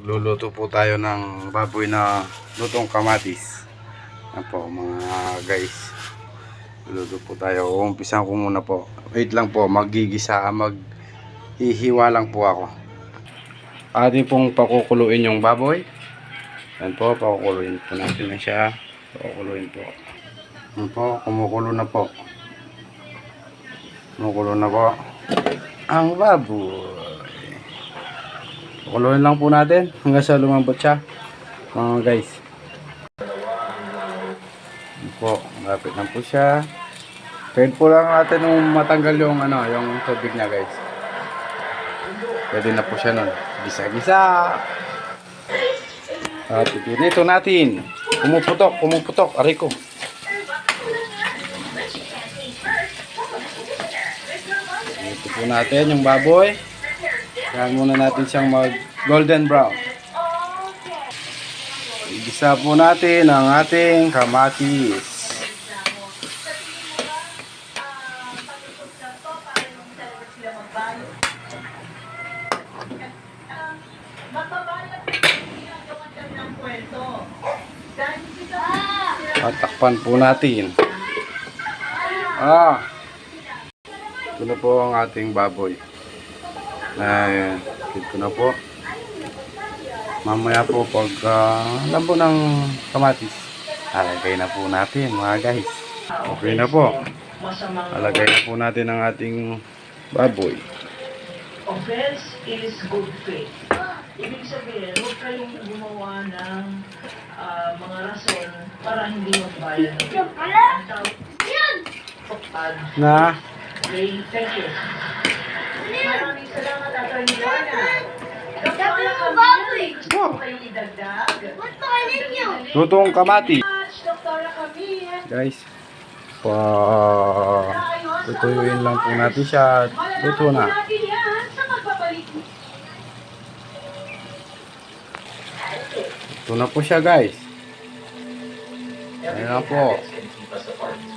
Luluto po tayo ng baboy na lutong kamatis. Yan po mga guys. Luluto po tayo. Umpisan ko muna po. Wait lang po, maghihiwa lang po ako. Atin pong pakukuluin yung baboy. Yan po, pakukuluin po natin na siya. Pakukuluin po. Yan po, kumukulo na po. Kumukulo na po ang baboy. Pakuluin lang po natin hanggang sa lumambot siya mga guys. Yan po, malapit na po siya. Pwede po lang natin nung matanggal yung yung tubig niya guys. Pwede na po siya nun. Gisa-gisa. At ito natin. Pumuputok. Aray ko. Ito po natin yung baboy. Kaya muna natin siyang mag golden brown. Igisa po natin ang ating kamatis. At takpan po natin. Ito na po ang ating baboy. Ayan, ito na po. Mamaya po pag lambo ng kamatis, alagay na po natin mga guys. Okay na po. Alagay na po natin ang ating baboy. Offense is good faith. Ibig sabihin, huwag kayong gumawa ng mga rason para hindi magbayad. Na? Okay, thank you. Maraming salamat, Atty. Joanna. Doktora Camille, gusto ko kayong idagdag. Lutong kamati. Doktora Camille. Guys, tutuyuin lang po natin siya. Luto na. Ito na po siya guys. Ayan na po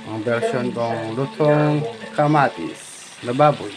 ang version kong lutong kamatis na baboy.